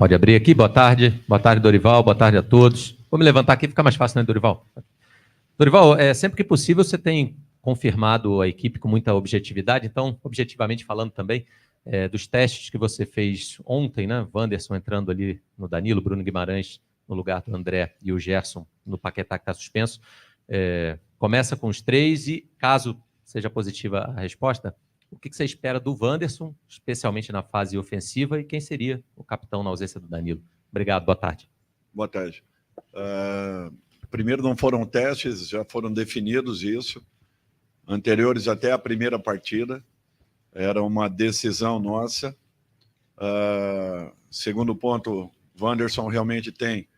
Pode abrir aqui. Boa tarde, Dorival, boa tarde a todos. Vou me levantar aqui, fica mais fácil, né, Dorival? Dorival, sempre que possível você tem confirmado a equipe com muita objetividade, então, objetivamente falando também, dos testes que você fez ontem, né, Wanderson entrando ali no Danilo, Bruno Guimarães no lugar do André e o Gerson no Paquetá que está suspenso, começa com os 3 e, caso seja positiva a resposta, o que você espera do Wanderson, especialmente na fase ofensiva, e quem seria o capitão na ausência do Danilo? Obrigado, boa tarde. Boa tarde. Primeiro, não foram testes, já foram definidos isso, anteriores até a primeira partida, era uma decisão nossa. Segundo ponto, Wanderson realmente tem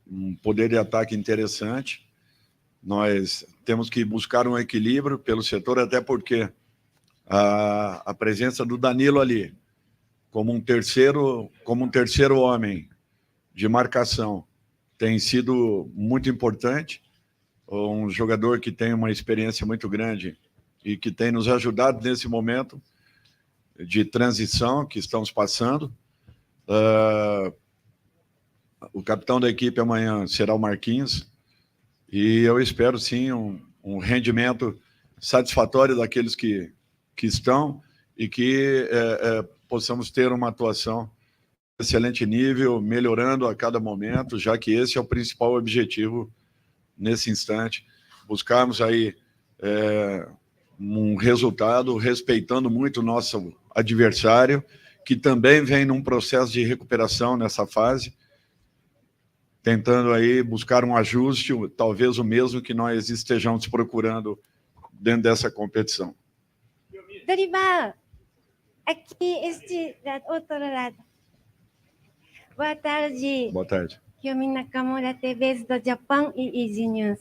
um poder de ataque interessante. Nós temos que buscar um equilíbrio pelo setor, até porque a presença do Danilo ali, como um terceiro homem de marcação, tem sido muito importante. Um jogador que tem uma experiência muito grande e que tem nos ajudado nesse momento de transição que estamos passando. O capitão da equipe amanhã será o Marquinhos, e eu espero, sim, um rendimento satisfatório daqueles que estão e que possamos ter uma atuação de excelente nível, melhorando a cada momento, já que esse é o principal objetivo nesse instante. Buscarmos aí um resultado respeitando muito o nosso adversário, que também vem num processo de recuperação nessa fase, tentando aí buscar um ajuste, talvez o mesmo que nós estejamos procurando dentro dessa competição. Dorival, aqui outro lado. Boa tarde. Boa tarde. Kyomi Nakamura, TV do Japão e Easy News.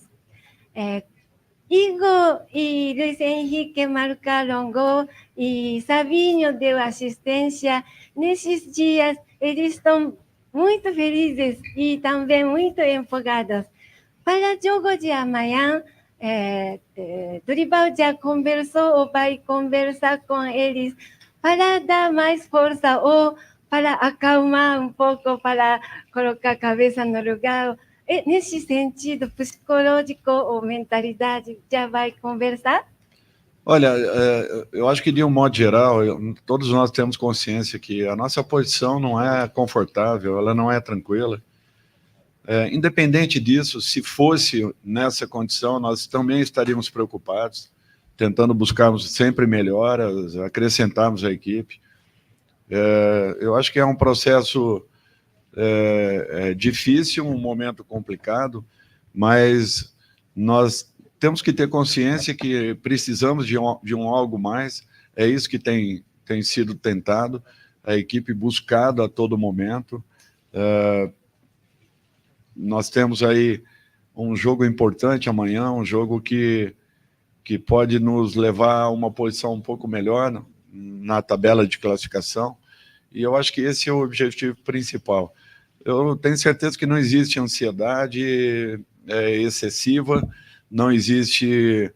Igor e Luiz Henrique marcaram gol e Sabinho deu assistência. Nesses dias, eles estão muito felizes e também muito empolgados. Para o jogo de amanhã, Dorival já conversou ou vai conversar com eles para dar mais força ou para acalmar um pouco, para colocar a cabeça no lugar. Nesse sentido, psicológico ou mentalidade, já vai conversar? Olha, eu acho que de um modo geral, todos nós temos consciência que a nossa posição não é confortável, ela não é tranquila. Independente disso, se fosse nessa condição, nós também estaríamos preocupados, tentando buscarmos sempre melhoras, acrescentarmos a equipe. Eu acho que é um processo difícil, um momento complicado, mas nós temos que ter consciência que precisamos de um algo mais. É isso que tem sido tentado, a equipe buscado a todo momento. Nós temos aí um jogo importante amanhã, um jogo que pode nos levar a uma posição um pouco melhor na tabela de classificação, e eu acho que esse é o objetivo principal. Eu tenho certeza que não existe ansiedade excessiva, não existe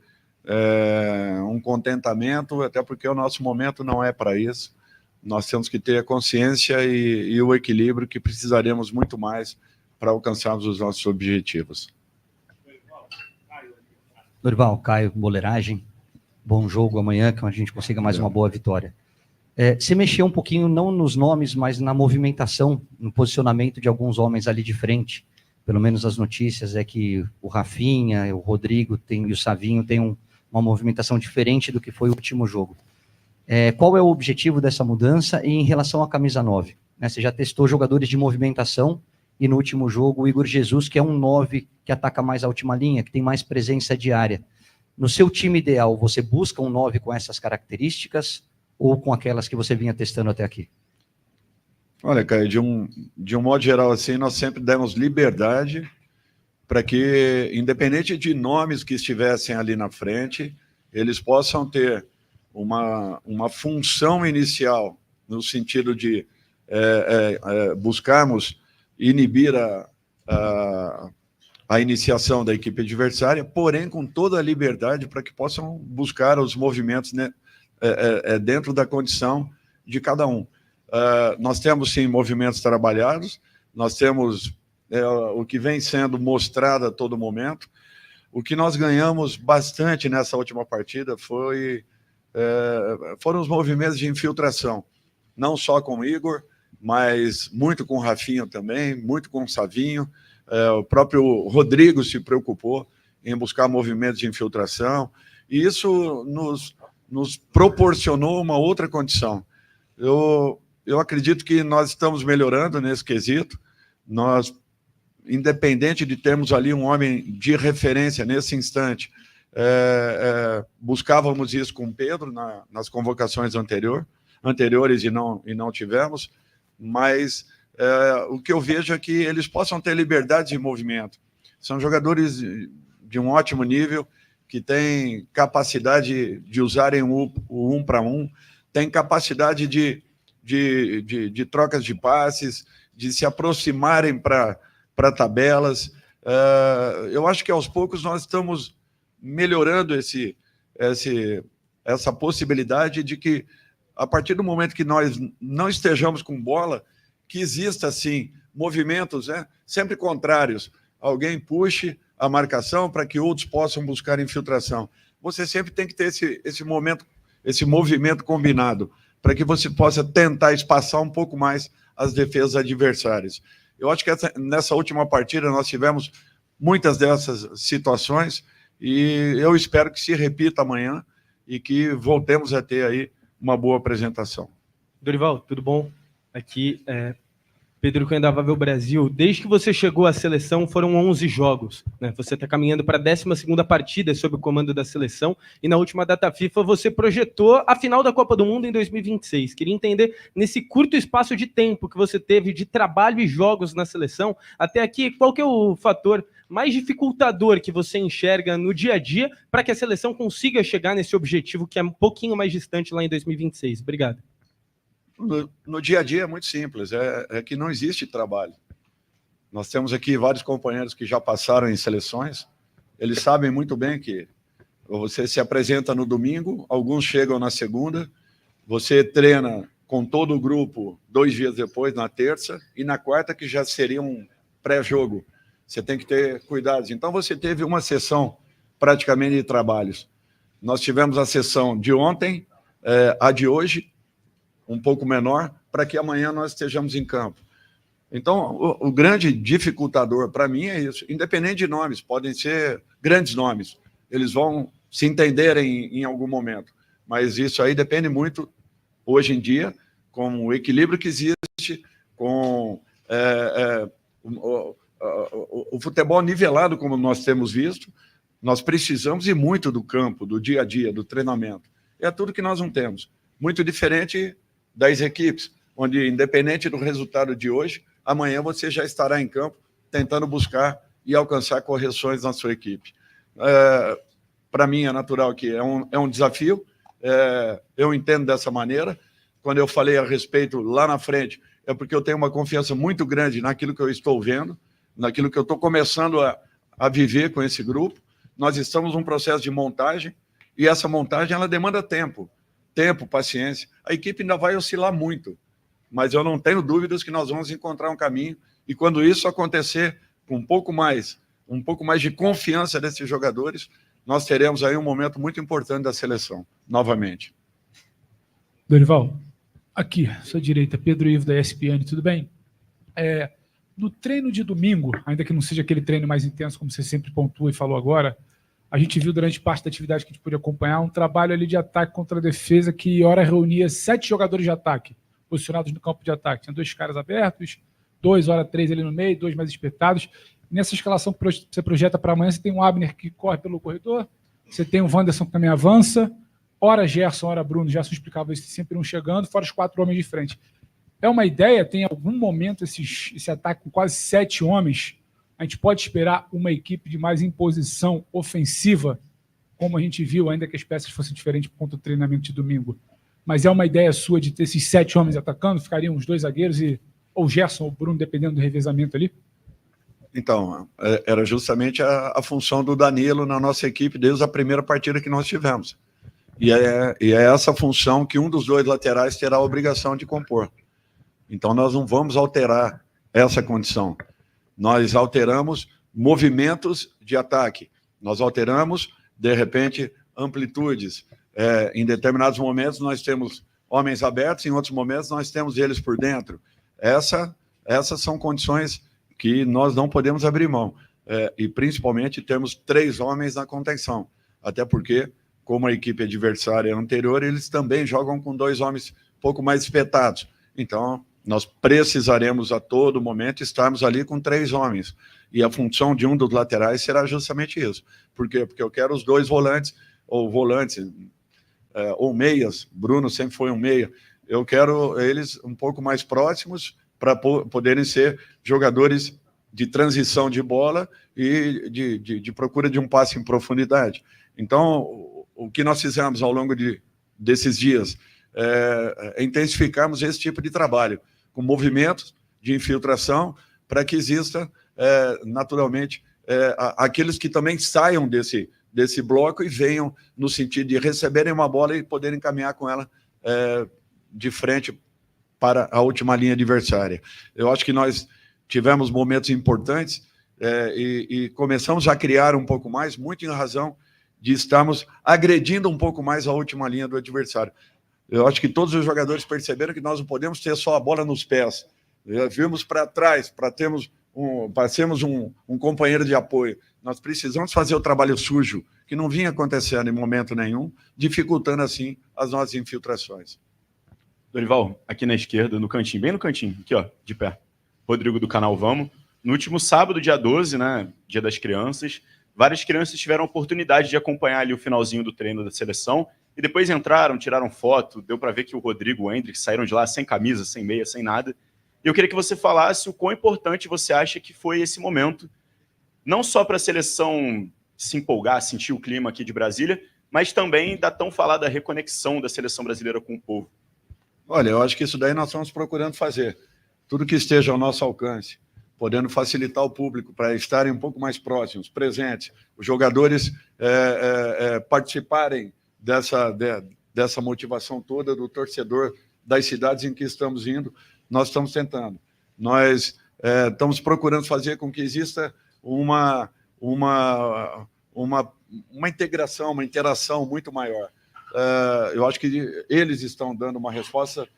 um contentamento, até porque o nosso momento não é para isso. Nós temos que ter a consciência e o equilíbrio que precisaremos muito mais para alcançarmos os nossos objetivos. Dorival, Caio, Boleiragem, bom jogo amanhã, que a gente consiga mais uma boa vitória. Você mexeu um pouquinho, não nos nomes, mas na movimentação, no posicionamento de alguns homens ali de frente. Pelo menos as notícias é que o Rafinha, o Rodrigo e o Savinho têm uma movimentação diferente do que foi o último jogo. Qual é o objetivo dessa mudança? E em relação à camisa 9? Você já testou jogadores de movimentação, e no último jogo o Igor Jesus, que é um 9 que ataca mais a última linha, que tem mais presença diária. No seu time ideal, você busca um 9 com essas características ou com aquelas que você vinha testando até aqui? Olha, Caio, de um modo geral, assim, nós sempre demos liberdade para que, independente de nomes que estivessem ali na frente, eles possam ter uma função inicial, no sentido de buscarmos inibir a iniciação da equipe adversária, porém com toda a liberdade para que possam buscar os movimentos, né, dentro da condição de cada um. Nós temos, sim, movimentos trabalhados, nós temos o que vem sendo mostrado a todo momento. O que nós ganhamos bastante nessa última partida foram os movimentos de infiltração, não só com o Igor, mas muito com o Rafinha também, muito com o Savinho. O próprio Rodrigo se preocupou em buscar movimentos de infiltração, e isso nos proporcionou uma outra condição. Eu acredito que nós estamos melhorando nesse quesito. Nós, independente de termos ali um homem de referência nesse instante, buscávamos isso com o Pedro nas convocações anteriores e não tivemos, mas o que eu vejo é que eles possam ter liberdade de movimento. São jogadores de um ótimo nível, que têm capacidade de usarem o 1 para 1, têm capacidade de trocas de passes, de se aproximarem para tabelas. Eu acho que aos poucos nós estamos melhorando essa possibilidade de que, a partir do momento que nós não estejamos com bola, que exista, sim, movimentos, sempre contrários. Alguém puxe a marcação para que outros possam buscar infiltração. Você sempre tem que ter esse movimento combinado, para que você possa tentar espaçar um pouco mais as defesas adversárias. Eu acho que nessa última partida nós tivemos muitas dessas situações, e eu espero que se repita amanhã e que voltemos a ter aí uma boa apresentação. Dorival, tudo bom? Aqui Pedro Candavável Brasil. Desde que você chegou à seleção, foram 11 jogos, né? Você está caminhando para a 12ª partida sob o comando da seleção, e na última data FIFA você projetou a final da Copa do Mundo em 2026. Queria entender, nesse curto espaço de tempo que você teve de trabalho e jogos na seleção, até aqui, qual que é o fator mais dificultador que você enxerga no dia a dia para que a seleção consiga chegar nesse objetivo que é um pouquinho mais distante lá em 2026? Obrigado. No dia a dia é muito simples, é que não existe trabalho. Nós temos aqui vários companheiros que já passaram em seleções, eles sabem muito bem que você se apresenta no domingo, alguns chegam na segunda, você treina com todo o grupo 2 dias depois, na terça, e na quarta, que já seria um pré-jogo. Você tem que ter cuidados. Então, você teve uma sessão praticamente de trabalhos. Nós tivemos a sessão de ontem, a de hoje, um pouco menor, para que amanhã nós estejamos em campo. Então, o grande dificultador para mim é isso. Independente de nomes, podem ser grandes nomes, eles vão se entenderem em algum momento, mas isso aí depende muito, hoje em dia, com o equilíbrio que existe, com o futebol nivelado, como nós temos visto. Nós precisamos ir muito do campo, do dia a dia, do treinamento. É tudo que nós não temos. Muito diferente das equipes, onde, independente do resultado de hoje, amanhã você já estará em campo tentando buscar e alcançar correções na sua equipe. Para mim, é natural que é um desafio, eu entendo dessa maneira. Quando eu falei a respeito lá na frente, é porque eu tenho uma confiança muito grande naquilo que eu estou vendo, naquilo que eu estou começando a viver com esse grupo. Nós estamos num processo de montagem, e essa montagem ela demanda tempo, paciência. A equipe ainda vai oscilar muito, mas eu não tenho dúvidas que nós vamos encontrar um caminho, e quando isso acontecer, com um pouco mais de confiança desses jogadores, nós teremos aí um momento muito importante da seleção, novamente. Dorival, aqui, sua direita, Pedro Ivo da ESPN, tudo bem? No treino de domingo, ainda que não seja aquele treino mais intenso, como você sempre pontua e falou agora, a gente viu durante parte da atividade que a gente pôde acompanhar um trabalho ali de ataque contra a defesa que, ora, reunia 7 jogadores de ataque, posicionados no campo de ataque. Tinha 2 caras abertos, 2, ora 3 ali no meio, 2 mais espetados. Nessa escalação que você projeta para amanhã, você tem um Abner que corre pelo corredor, você tem o Wanderson que também avança, ora Gerson, ora Bruno, Gerson explicava isso, sempre iam chegando, fora os 4 homens de frente. É uma ideia? Tem algum momento esse ataque com quase 7 homens? A gente pode esperar uma equipe de mais imposição ofensiva, como a gente viu, ainda que as peças fossem diferentes por conta do treinamento de domingo. Mas é uma ideia sua de ter esses 7 homens atacando? Ficariam os 2 zagueiros, ou Gerson ou Bruno, dependendo do revezamento ali? Então, era justamente a função do Danilo na nossa equipe desde a primeira partida que nós tivemos. E é essa função que um dos 2 laterais terá a obrigação de compor. Então, nós não vamos alterar essa condição. Nós alteramos movimentos de ataque. Nós alteramos, de repente, amplitudes. Em determinados momentos, nós temos homens abertos, em outros momentos, nós temos eles por dentro. Essas são condições que nós não podemos abrir mão. E, principalmente, temos 3 homens na contenção. Até porque, como a equipe adversária anterior, eles também jogam com 2 homens um pouco mais espetados. Então, nós precisaremos a todo momento estarmos ali com 3 homens. E a função de um dos laterais será justamente isso. Por quê? Porque eu quero os 2 volantes, ou ou meias. Bruno sempre foi um meia. Eu quero eles um pouco mais próximos para poderem ser jogadores de transição de bola e de procura de um passe em profundidade. Então, o que nós fizemos ao longo desses dias é intensificarmos esse tipo de trabalho, com movimentos de infiltração, para que exista, naturalmente, aqueles que também saiam desse bloco e venham no sentido de receberem uma bola e poderem caminhar com ela de frente para a última linha adversária. Eu acho que nós tivemos momentos importantes e começamos a criar um pouco mais, muito em razão de estarmos agredindo um pouco mais a última linha do adversário. Eu acho que todos os jogadores perceberam que nós não podemos ter só a bola nos pés. Vimos para trás, para sermos um companheiro de apoio. Nós precisamos fazer o trabalho sujo, que não vinha acontecendo em momento nenhum, dificultando, assim, as nossas infiltrações. Dorival, aqui na esquerda, no cantinho, bem no cantinho, aqui, ó, de pé. Rodrigo do canal Vamos. No último sábado, dia 12, né, Dia das Crianças, várias crianças tiveram a oportunidade de acompanhar ali o finalzinho do treino da seleção e depois entraram, tiraram foto, deu para ver que o Rodrigo e o Hendrick saíram de lá sem camisa, sem meia, sem nada. E eu queria que você falasse o quão importante você acha que foi esse momento, não só para a seleção se empolgar, sentir o clima aqui de Brasília, mas também da tão falada reconexão da seleção brasileira com o povo. Olha, eu acho que isso daí nós estamos procurando fazer. Tudo que esteja ao nosso alcance, podendo facilitar o público para estarem um pouco mais próximos, presentes, os jogadores participarem dessa motivação toda do torcedor das cidades em que estamos indo, nós estamos tentando. Nós estamos procurando fazer com que exista uma integração, uma interação muito maior. Eu acho que eles estão dando uma resposta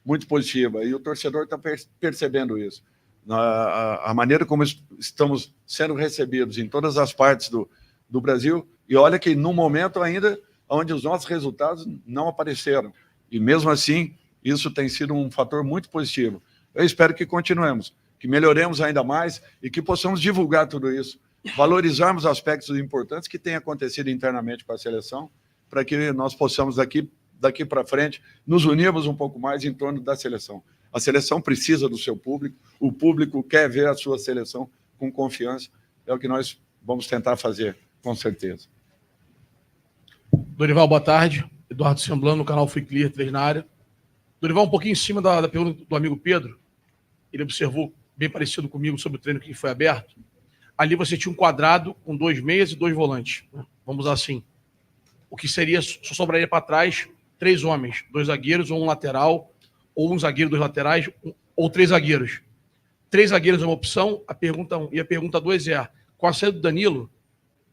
muito positiva e o torcedor está percebendo isso. A maneira como estamos sendo recebidos em todas as partes do Brasil, e olha que no momento ainda onde os nossos resultados não apareceram, e mesmo assim isso tem sido um fator muito positivo. Eu espero que continuemos, que melhoremos ainda mais e que possamos divulgar tudo isso, valorizarmos aspectos importantes que têm acontecido internamente com a seleção, para que nós possamos daqui para frente nos unirmos um pouco mais em torno da seleção. A seleção precisa do seu público, o público quer ver a sua seleção com confiança, é o que nós vamos tentar fazer, com certeza. Dorival, boa tarde. Eduardo Semblano, no canal Free Clear, 3 na área. Dorival, um pouquinho em cima da pergunta do amigo Pedro, ele observou, bem parecido comigo, sobre o treino que foi aberto. Ali você tinha um quadrado com 2 meias e 2 volantes, né? Vamos usar assim. O que seria, só sobraria para trás 3 homens, 2 zagueiros ou um lateral, ou um zagueiro, 2 laterais, ou 3 zagueiros. 3 zagueiros é uma opção, a pergunta 1. E a pergunta 2 é, com a saída do Danilo,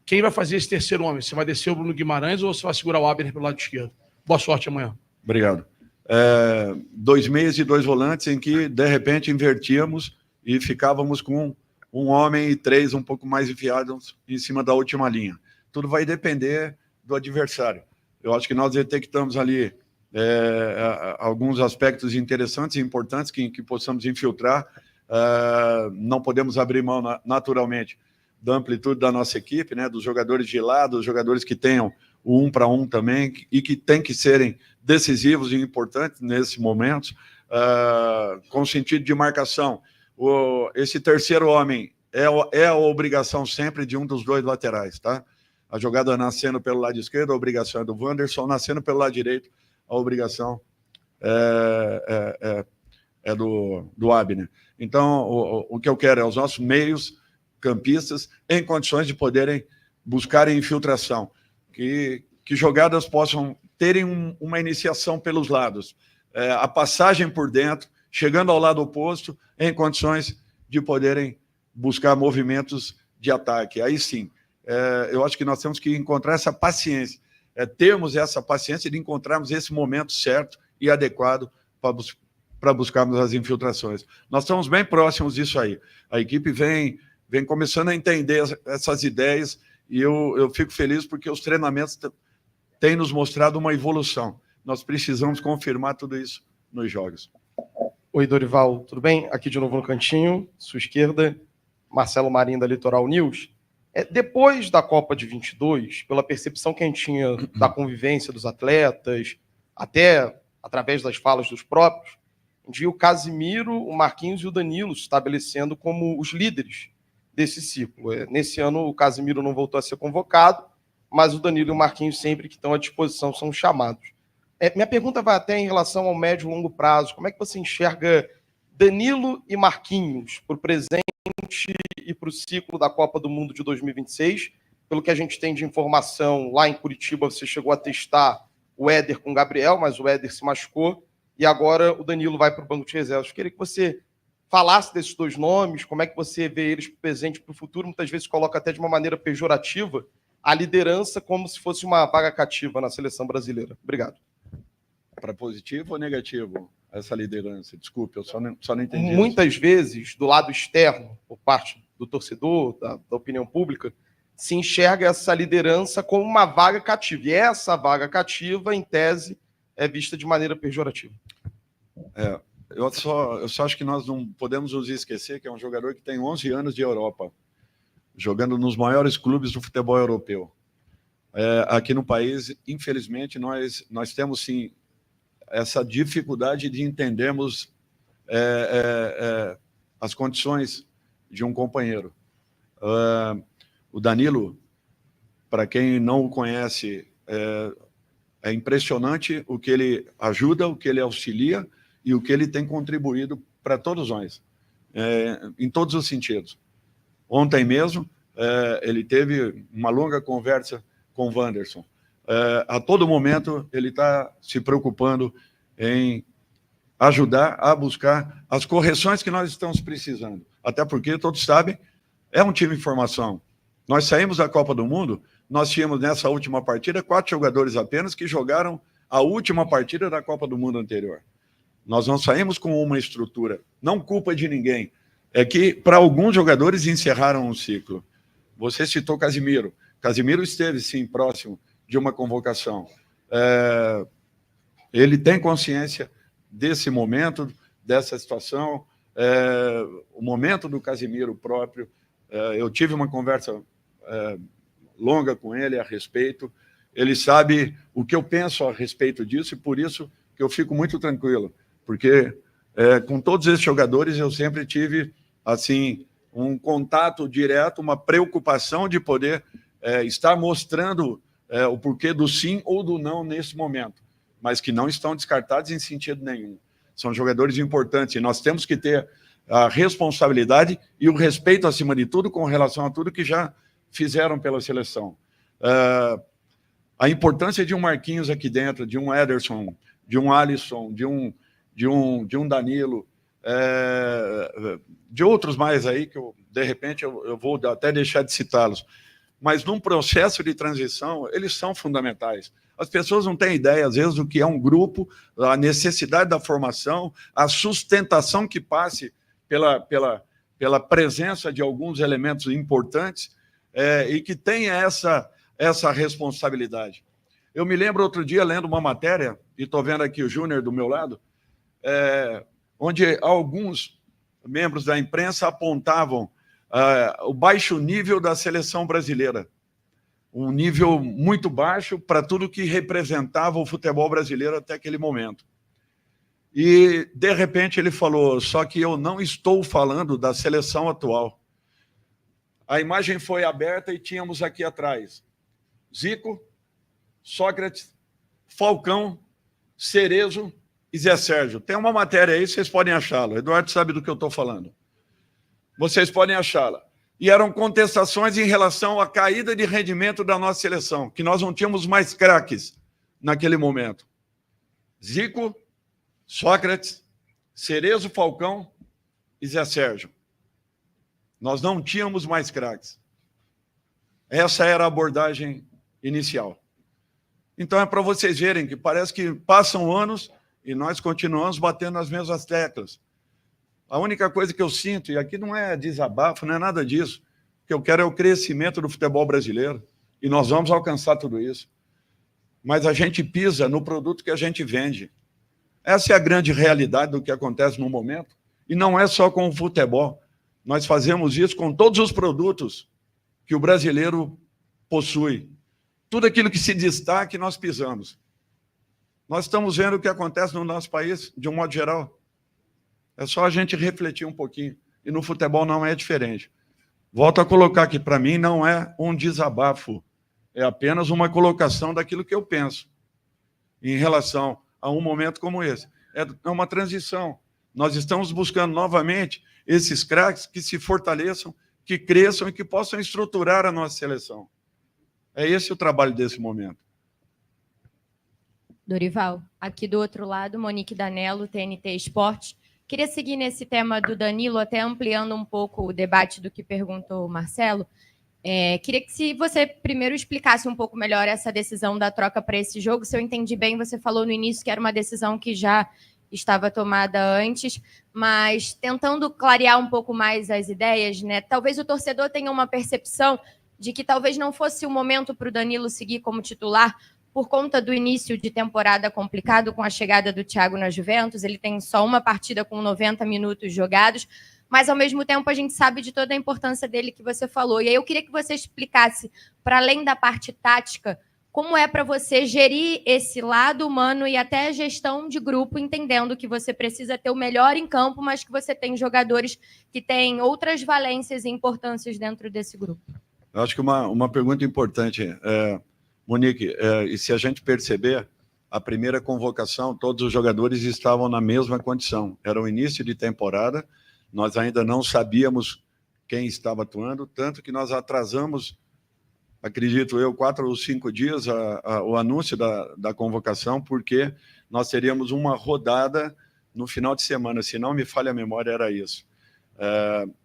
quem vai fazer esse terceiro homem? Você vai descer o Bruno Guimarães ou você vai segurar o Abner pelo lado esquerdo? Boa sorte amanhã. Obrigado. 2 meias e 2 volantes em que, de repente, invertíamos e ficávamos com um homem e 3 um pouco mais enfiados em cima da última linha. Tudo vai depender do adversário. Eu acho que nós detectamos ali alguns aspectos interessantes e importantes que possamos infiltrar. Não podemos abrir mão, naturalmente, da amplitude da nossa equipe, né, dos jogadores de lado, dos jogadores que tenham o 1 para 1 também e que tem que serem decisivos e importantes nesses momentos, com sentido de marcação. Esse terceiro homem é a obrigação sempre de um dos 2 laterais, tá? A jogada nascendo pelo lado esquerdo, a obrigação é do Wanderson, nascendo pelo lado direito, a obrigação é do Abner. Então, o que eu quero é os nossos meios campistas em condições de poderem buscar infiltração, que jogadas possam terem uma iniciação pelos lados, a passagem por dentro chegando ao lado oposto, em condições de poderem buscar movimentos de ataque. Aí sim, eu acho que nós temos que encontrar essa paciência, termos essa paciência de encontrarmos esse momento certo e adequado para buscarmos as infiltrações. Nós estamos bem próximos disso aí. A equipe vem começando a entender essas ideias e eu fico feliz porque os treinamentos têm nos mostrado uma evolução. Nós precisamos confirmar tudo isso nos jogos. Oi, Dorival, tudo bem? Aqui de novo no cantinho, sua esquerda, Marcelo Marinho, da Litoral News. Depois da Copa de 22, pela percepção que a gente tinha da convivência dos atletas, até através das falas dos próprios, a gente viu o Casimiro, o Marquinhos e o Danilo se estabelecendo como os líderes desse ciclo. Nesse ano, o Casimiro não voltou a ser convocado, mas o Danilo e o Marquinhos, sempre que estão à disposição, são chamados. Minha pergunta vai até em relação ao médio e longo prazo. Como é que você enxerga Danilo e Marquinhos para o presente e para o ciclo da Copa do Mundo de 2026? Pelo que a gente tem de informação, lá em Curitiba você chegou a testar o Éder com o Gabriel, mas o Éder se machucou, e agora o Danilo vai para o banco de reservas. Eu queria que você falasse desses dois nomes, como é que você vê eles para o presente e para o futuro. Muitas vezes coloca até de uma maneira pejorativa a liderança como se fosse uma vaga cativa na seleção brasileira. Obrigado. Para positivo ou negativo essa liderança? Desculpe, eu só não entendi. Muitas vezes, do lado externo, por parte do torcedor, da opinião pública, se enxerga essa liderança como uma vaga cativa. E essa vaga cativa, em tese, é vista de maneira pejorativa. Eu só acho que nós não podemos nos esquecer que é um jogador que tem 11 anos de Europa, jogando nos maiores clubes do futebol europeu. Aqui no país, infelizmente, nós temos, sim, essa dificuldade de entendermos as condições de um companheiro. O Danilo, para quem não o conhece, é impressionante o que ele ajuda, o que ele auxilia e o que ele tem contribuído para todos nós, em todos os sentidos. Ontem mesmo, ele teve uma longa conversa com o Wanderson. A todo momento, ele está se preocupando em ajudar a buscar as correções que nós estamos precisando. Até porque, todos sabem, é um time em formação. Nós saímos da Copa do Mundo, nós tínhamos nessa última partida 4 jogadores apenas que jogaram a última partida da Copa do Mundo anterior. Nós não saímos com uma estrutura, não culpa de ninguém. É que, para alguns jogadores, encerraram um ciclo. Você citou Casimiro. Casimiro esteve, sim, próximo de uma convocação. Ele tem consciência desse momento, dessa situação, o momento do Casimiro próprio. Eu tive uma conversa longa com ele a respeito. Ele sabe o que eu penso a respeito disso e por isso que eu fico muito tranquilo, porque com todos esses jogadores eu sempre tive assim um contato direto, uma preocupação de poder estar mostrando o porquê do sim ou do não nesse momento, mas que não estão descartados em sentido nenhum. São jogadores importantes e nós temos que ter a responsabilidade e o respeito, acima de tudo, com relação a tudo que já fizeram pela seleção. A importância de um Marquinhos aqui dentro, de um Ederson, de um Alisson, de um Danilo, de outros mais aí, que de repente eu vou até deixar de citá-los. Mas num processo de transição, eles são fundamentais. As pessoas não têm ideia, às vezes, do que é um grupo, a necessidade da formação, a sustentação que passe pela presença de alguns elementos importantes e que tenha essa responsabilidade. Eu me lembro outro dia, lendo uma matéria, e estou vendo aqui o Júnior do meu lado, onde alguns membros da imprensa apontavam o baixo nível da seleção brasileira. Um nível muito baixo para tudo que representava o futebol brasileiro até aquele momento. E, de repente, ele falou, só que eu não estou falando da seleção atual. A imagem foi aberta e tínhamos aqui atrás Zico, Sócrates, Falcão, Cerezo e Zé Sérgio. Tem uma matéria aí, vocês podem achá-la. Eduardo sabe do que eu estou falando. Vocês podem achá-la. E eram contestações em relação à caída de rendimento da nossa seleção, que nós não tínhamos mais craques naquele momento. Zico, Sócrates, Cerezo, Falcão e Zé Sérgio. Nós não tínhamos mais craques. Essa era a abordagem inicial. Então é para vocês verem que parece que passam anos e nós continuamos batendo nas mesmas teclas. A única coisa que eu sinto, e aqui não é desabafo, não é nada disso, o que eu quero é o crescimento do futebol brasileiro, e nós vamos alcançar tudo isso. Mas a gente pisa no produto que a gente vende. Essa é a grande realidade do que acontece no momento, e não é só com o futebol. Nós fazemos isso com todos os produtos que o brasileiro possui. Tudo aquilo que se destaque, nós pisamos. Nós estamos vendo o que acontece no nosso país, de um modo geral. É só a gente refletir um pouquinho. E no futebol não é diferente. Volto a colocar que, para mim, não é um desabafo. É apenas uma colocação daquilo que eu penso em relação a um momento como esse. É uma transição. Nós estamos buscando novamente esses craques que se fortaleçam, que cresçam e que possam estruturar a nossa seleção. É esse o trabalho desse momento. Dorival, aqui do outro lado, Monique Danello, TNT Esportes. Queria seguir nesse tema do Danilo, até ampliando um pouco o debate do que perguntou o Marcelo. Queria que se você primeiro explicasse um pouco melhor essa decisão da troca para esse jogo. Se eu entendi bem, você falou no início que era uma decisão que já estava tomada antes, mas tentando clarear um pouco mais as ideias, né? Talvez o torcedor tenha uma percepção de que talvez não fosse o momento para o Danilo seguir como titular por conta do início de temporada complicado com a chegada do Thiago na Juventus. Ele tem só uma partida com 90 minutos jogados, mas ao mesmo tempo a gente sabe de toda a importância dele que você falou. E aí eu queria que você explicasse, para além da parte tática, como é para você gerir esse lado humano e até a gestão de grupo, entendendo que você precisa ter o melhor em campo, mas que você tem jogadores que têm outras valências e importâncias dentro desse grupo. Eu acho que uma pergunta importante, Monique, e se a gente perceber, a primeira convocação, todos os jogadores estavam na mesma condição. Era o início de temporada, nós ainda não sabíamos quem estava atuando, tanto que nós atrasamos, acredito eu, 4 ou 5 dias o anúncio da convocação, porque nós teríamos uma rodada no final de semana, se não me falha a memória, era isso.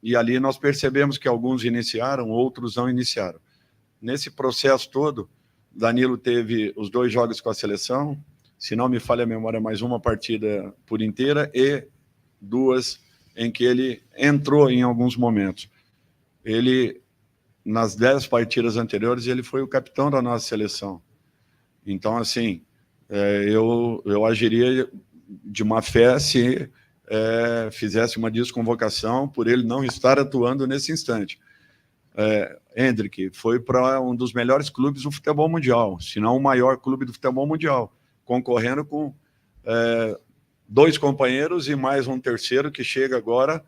E ali nós percebemos que alguns iniciaram, outros não iniciaram. Nesse processo todo, Danilo teve os 2 jogos com a seleção, se não me falha a memória, mais uma partida por inteira e 2 em que ele entrou em alguns momentos. Ele, nas 10 partidas anteriores, ele foi o capitão da nossa seleção. Então, assim, eu agiria de má fé se fizesse uma desconvocação por ele não estar atuando nesse instante. Hendrick foi para um dos melhores clubes do futebol mundial, se não o maior clube do futebol mundial, concorrendo com 2 companheiros e mais um terceiro que chega agora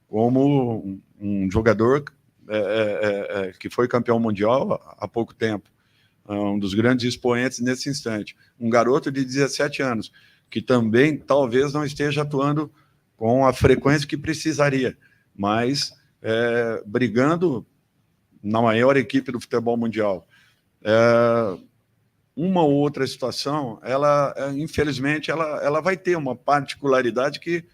como um jogador que foi campeão mundial há pouco tempo, um dos grandes expoentes nesse instante. Um garoto de 17 anos, que também talvez não esteja atuando com a frequência que precisaria, mas brigando na maior equipe do futebol mundial. Uma ou outra situação, infelizmente, ela vai ter uma particularidade que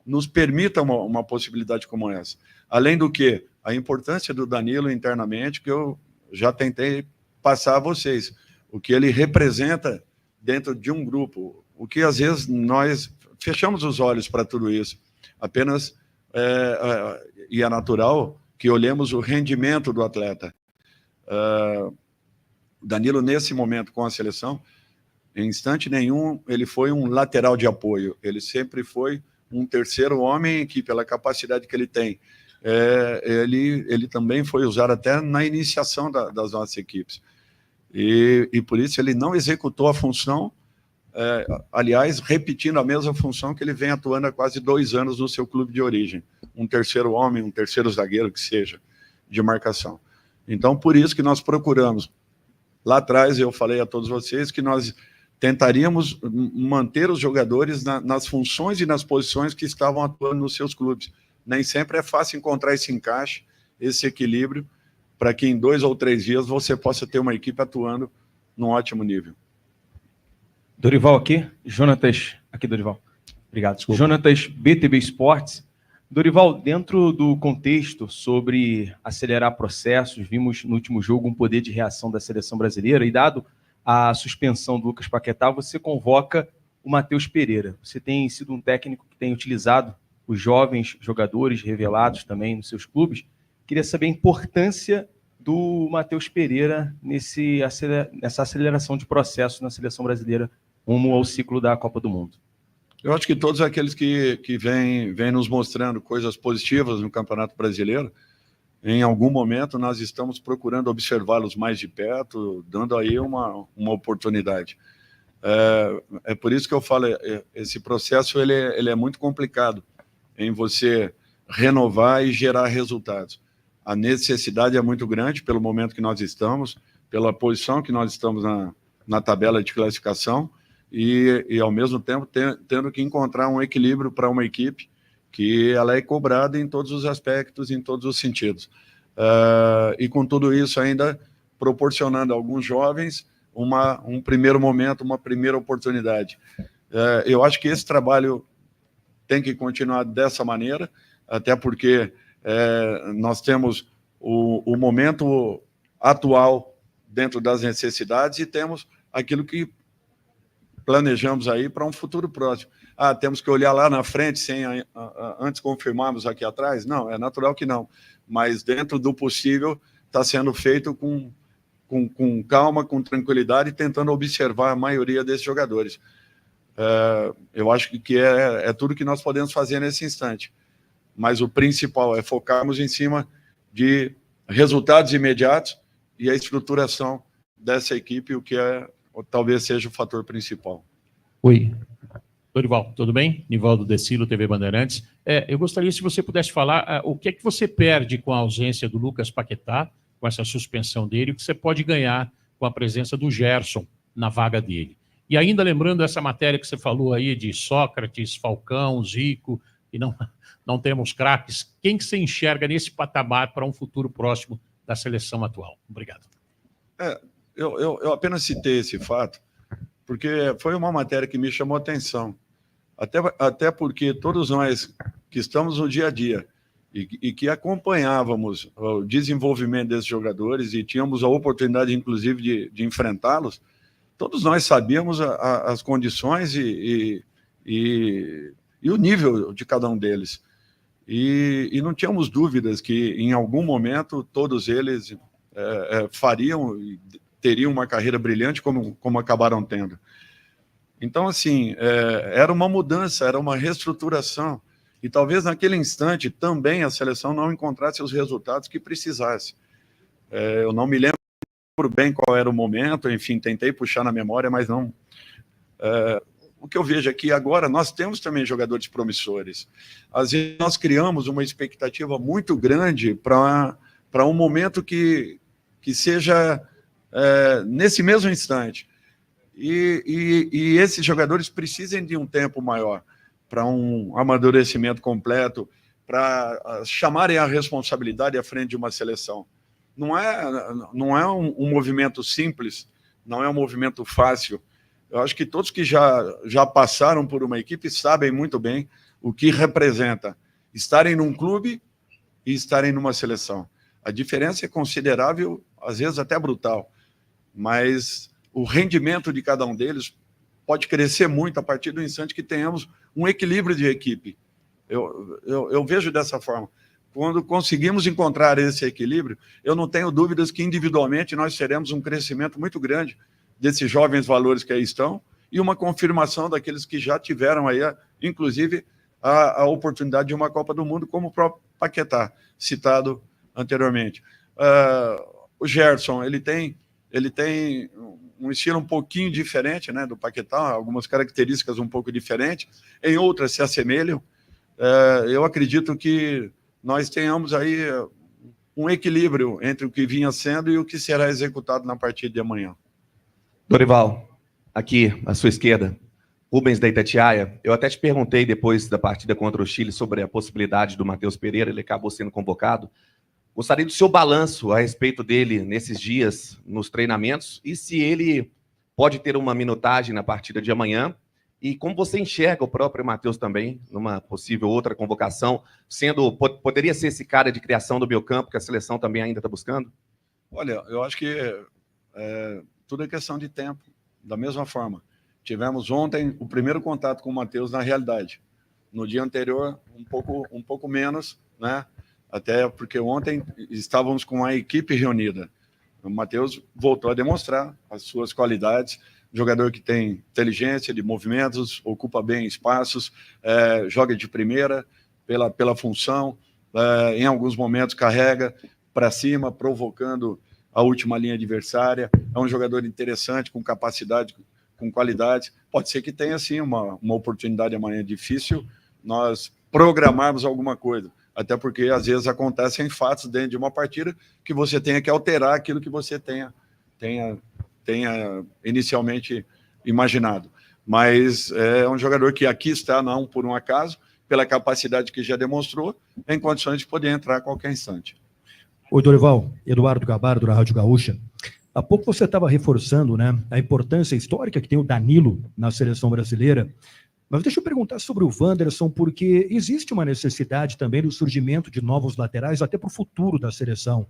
nos permita uma possibilidade como essa. Além do que, a importância do Danilo internamente, que eu já tentei passar a vocês, o que ele representa dentro de um grupo, o que às vezes nós fechamos os olhos para tudo isso, apenas, e é natural que olhemos o rendimento do atleta. Danilo, nesse momento com a seleção, em instante nenhum, ele foi um lateral de apoio, ele sempre foi um terceiro homem em equipe, pela capacidade que ele tem. Ele também foi usado até na iniciação das nossas equipes. E por isso ele não executou a função, aliás, repetindo a mesma função que ele vem atuando há quase 2 anos no seu clube de origem. Um terceiro homem, um terceiro zagueiro, que seja, de marcação. Então, por isso que nós procuramos. Lá atrás, eu falei a todos vocês que nós tentaríamos manter os jogadores nas funções e nas posições que estavam atuando nos seus clubes. Nem sempre é fácil encontrar esse encaixe, esse equilíbrio, para que em 2 ou 3 dias você possa ter uma equipe atuando num ótimo nível. Dorival aqui, Jonatas aqui, Dorival. Obrigado, desculpa. Jonatas, BTV Esportes. Dorival, dentro do contexto sobre acelerar processos, vimos no último jogo um poder de reação da seleção brasileira e dado a suspensão do Lucas Paquetá, você convoca o Matheus Pereira. Você tem sido um técnico que tem utilizado os jovens jogadores revelados também nos seus clubes. Queria saber a importância do Matheus Pereira nessa aceleração de processo na seleção brasileira rumo ao ciclo da Copa do Mundo. Eu acho que todos aqueles que vêm nos mostrando coisas positivas no Campeonato Brasileiro, em algum momento nós estamos procurando observá-los mais de perto, dando aí uma oportunidade. É por isso que eu falo, esse processo ele é muito complicado em você renovar e gerar resultados. A necessidade é muito grande pelo momento que nós estamos, pela posição que nós estamos na tabela de classificação, e ao mesmo tempo tendo que encontrar um equilíbrio para uma equipe que ela é cobrada em todos os aspectos, em todos os sentidos. E com tudo isso ainda proporcionando a alguns jovens um primeiro momento, uma primeira oportunidade. Eu acho que esse trabalho tem que continuar dessa maneira, até porque nós temos o momento atual dentro das necessidades e temos aquilo que planejamos aí para um futuro próximo. Temos que olhar lá na frente sem antes confirmarmos aqui atrás? Não, é natural que não. Mas dentro do possível está sendo feito com calma, com tranquilidade, tentando observar a maioria desses jogadores. Eu acho que é tudo que nós podemos fazer nesse instante. Mas o principal é focarmos em cima de resultados imediatos e a estruturação dessa equipe, o que talvez seja o fator principal. Oi. Dorival, tudo bem? Nivaldo Decilo, TV Bandeirantes. Eu gostaria, se você pudesse falar, o que é que você perde com a ausência do Lucas Paquetá, com essa suspensão dele, o que você pode ganhar com a presença do Gerson na vaga dele. E ainda lembrando essa matéria que você falou aí de Sócrates, Falcão, Zico, e não temos craques, quem que você enxerga nesse patamar para um futuro próximo da seleção atual? Obrigado. Eu apenas citei esse fato porque foi uma matéria que me chamou a atenção, até porque todos nós que estamos no dia a dia e que acompanhávamos o desenvolvimento desses jogadores e tínhamos a oportunidade, inclusive, de enfrentá-los, todos nós sabíamos as condições e o nível de cada um deles. E não tínhamos dúvidas que, em algum momento, todos eles fariam e teriam uma carreira brilhante como acabaram tendo. Então, assim, era uma mudança, era uma reestruturação, e talvez naquele instante também a seleção não encontrasse os resultados que precisasse. Eu não me lembro bem qual era o momento, enfim, tentei puxar na memória, mas não. O que eu vejo aqui agora, nós temos também jogadores promissores. Às vezes nós criamos uma expectativa muito grande para um momento que seja nesse mesmo instante. E esses jogadores precisam de um tempo maior para um amadurecimento completo, para chamarem a responsabilidade à frente de uma seleção. Não é um movimento simples, não é um movimento fácil. Eu acho que todos que já passaram por uma equipe sabem muito bem o que representa estarem num clube e estarem numa seleção. A diferença é considerável, às vezes até brutal, mas o rendimento de cada um deles pode crescer muito a partir do instante que tenhamos um equilíbrio de equipe. Eu vejo dessa forma. Quando conseguimos encontrar esse equilíbrio, eu não tenho dúvidas que individualmente nós teremos um crescimento muito grande desses jovens valores que aí estão e uma confirmação daqueles que já tiveram aí, inclusive, a oportunidade de uma Copa do Mundo, como o próprio Paquetá, citado anteriormente. O Gerson, ele tem um estilo um pouquinho diferente, né, do Paquetá, algumas características um pouco diferentes, em outras se assemelham. Eu acredito que nós tenhamos aí um equilíbrio entre o que vinha sendo e o que será executado na partida de amanhã. Dorival, aqui à sua esquerda, Rubens da Itatiaia. Eu até te perguntei depois da partida contra o Chile sobre a possibilidade do Matheus Pereira, ele acabou sendo convocado. Gostaria do seu balanço a respeito dele nesses dias, nos treinamentos, e se ele pode ter uma minutagem na partida de amanhã, E como você enxerga o próprio Matheus também, numa possível outra convocação, poderia ser esse cara de criação do meio-campo que a seleção também ainda está buscando? Olha, eu acho que tudo é questão de tempo. Da mesma forma, tivemos ontem o primeiro contato com o Matheus na realidade. No dia anterior, um pouco menos, né? Até porque ontem estávamos com a equipe reunida. O Matheus voltou a demonstrar as suas qualidades, jogador que tem inteligência de movimentos, ocupa bem espaços, joga de primeira pela função, em alguns momentos carrega para cima, provocando a última linha adversária. É um jogador interessante, com capacidade, com qualidade. Pode ser que tenha, sim, uma oportunidade amanhã. Difícil nós programarmos alguma coisa, até porque, às vezes, acontecem fatos dentro de uma partida que você tenha que alterar aquilo que você tenha inicialmente imaginado. Mas é um jogador que aqui está, não por um acaso, pela capacidade que já demonstrou, em condições de poder entrar a qualquer instante. Oi, Dorival. Eduardo Gabardo, da Rádio Gaúcha. Há pouco você estava reforçando, né, a importância histórica que tem o Danilo na seleção brasileira. Mas deixa eu perguntar sobre o Wanderson, porque existe uma necessidade também do surgimento de novos laterais, até para o futuro da seleção.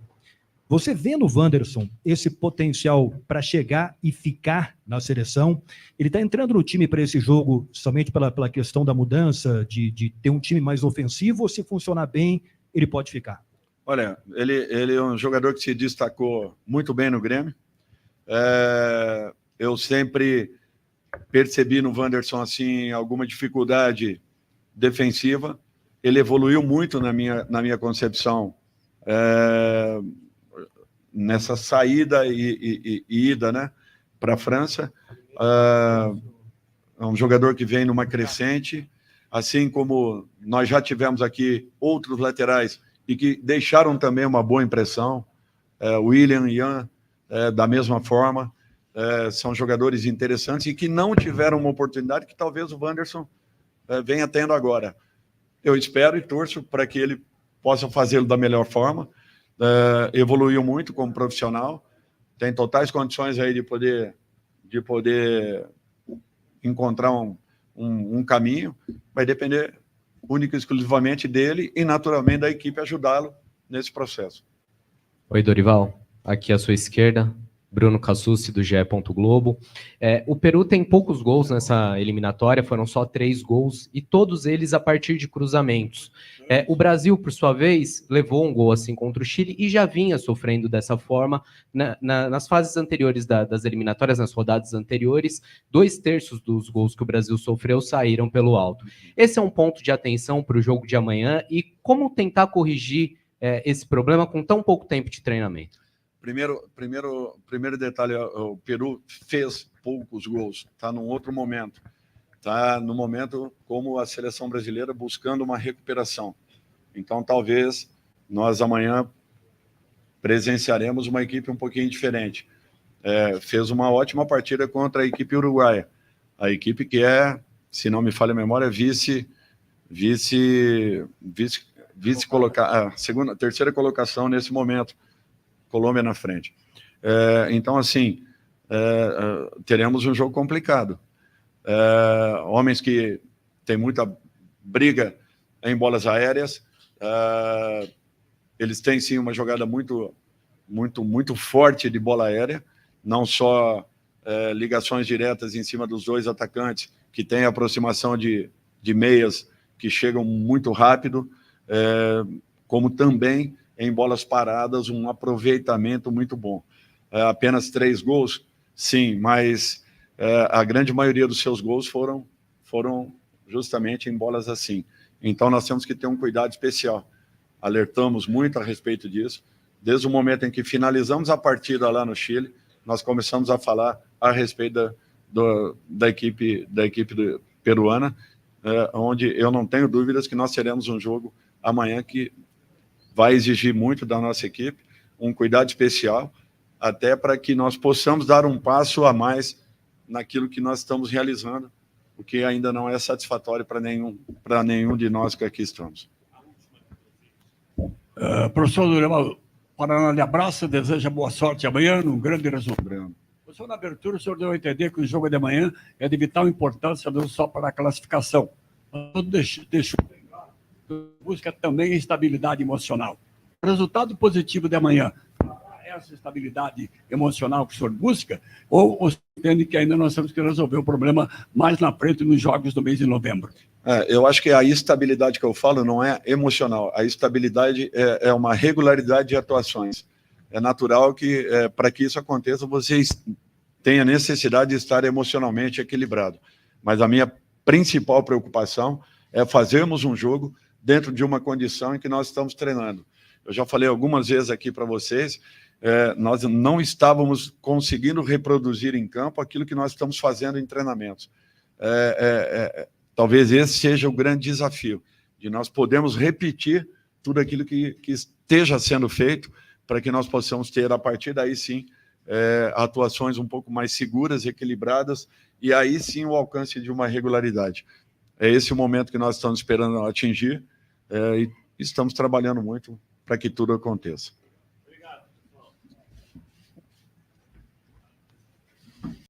Você vê no Wanderson esse potencial para chegar e ficar na seleção? Ele está entrando no time para esse jogo somente pela questão da mudança, de ter um time mais ofensivo, ou se funcionar bem, ele pode ficar? Olha, ele é um jogador que se destacou muito bem no Grêmio. Eu sempre percebi no Wanderson assim, alguma dificuldade defensiva. Ele evoluiu muito na minha concepção nessa saída e ida, né, para a França. É um jogador que vem numa crescente, assim como nós já tivemos aqui outros laterais e que deixaram também uma boa impressão. William e Ian, da mesma forma. São jogadores interessantes e que não tiveram uma oportunidade que talvez o Wanderson venha tendo agora. Eu espero e torço para que ele possa fazê-lo da melhor forma. Evoluiu muito como profissional, tem totais condições aí de poder encontrar um caminho. Vai depender única e exclusivamente dele e, naturalmente, da equipe ajudá-lo nesse processo. Oi, Dorival. Aqui à sua esquerda, Bruno Cassucci, do GE. Globo. O Peru tem poucos gols nessa eliminatória, foram só 3 gols, e todos eles a partir de cruzamentos. O Brasil, por sua vez, levou um gol assim contra o Chile e já vinha sofrendo dessa forma nas fases anteriores das eliminatórias, nas rodadas anteriores. 2/3 dos gols que o Brasil sofreu saíram pelo alto. Esse é um ponto de atenção para o jogo de amanhã, e como tentar corrigir esse problema com tão pouco tempo de treinamento? Primeiro detalhe, o Peru fez poucos gols, está num outro momento. Está no momento como a seleção brasileira buscando uma recuperação. Então, talvez, nós amanhã presenciaremos uma equipe um pouquinho diferente. Fez uma ótima partida contra a equipe uruguaia. A equipe que se não me falha a memória, terceira colocação nesse momento. Colômbia na frente. Então, assim, teremos um jogo complicado. Homens que têm muita briga em bolas aéreas. Eles têm, sim, uma jogada muito, muito, muito forte de bola aérea. Não só ligações diretas em cima dos dois atacantes, que têm aproximação de meias que chegam muito rápido, como também em bolas paradas, um aproveitamento muito bom. Apenas 3 gols? Sim, mas a grande maioria dos seus gols foram justamente em bolas assim. Então, nós temos que ter um cuidado especial. Alertamos muito a respeito disso. Desde o momento em que finalizamos a partida lá no Chile, nós começamos a falar a respeito da equipe peruana, onde eu não tenho dúvidas que nós teremos um jogo amanhã que vai exigir muito da nossa equipe, um cuidado especial, até para que nós possamos dar um passo a mais naquilo que nós estamos realizando, o que ainda não é satisfatório para nenhum de nós que aqui estamos. Professor Dorival, Paraná lhe abraça, deseja boa sorte amanhã, num grande resultado. Professor, na abertura, o senhor deu a entender que o jogo de amanhã é de vital importância não só para a classificação, mas deixou bem claro que busca também estabilidade emocional. O resultado positivo de amanhã, essa estabilidade emocional que o senhor busca, ou você entende que ainda nós temos que resolver o problema mais na frente nos jogos do mês de novembro? Eu acho que a estabilidade que eu falo não é emocional. A estabilidade é uma regularidade de atuações. É natural que, para que isso aconteça, vocês tenham necessidade de estar emocionalmente equilibrado. Mas a minha principal preocupação é fazermos um jogo dentro de uma condição em que nós estamos treinando. Eu já falei algumas vezes aqui para vocês, nós não estávamos conseguindo reproduzir em campo aquilo que nós estamos fazendo em treinamentos. Talvez esse seja o grande desafio, de nós podermos repetir tudo aquilo que esteja sendo feito, para que nós possamos ter, a partir daí sim, atuações um pouco mais seguras, equilibradas, e aí sim o alcance de uma regularidade. É esse o momento que nós estamos esperando atingir, e estamos trabalhando muito para que tudo aconteça.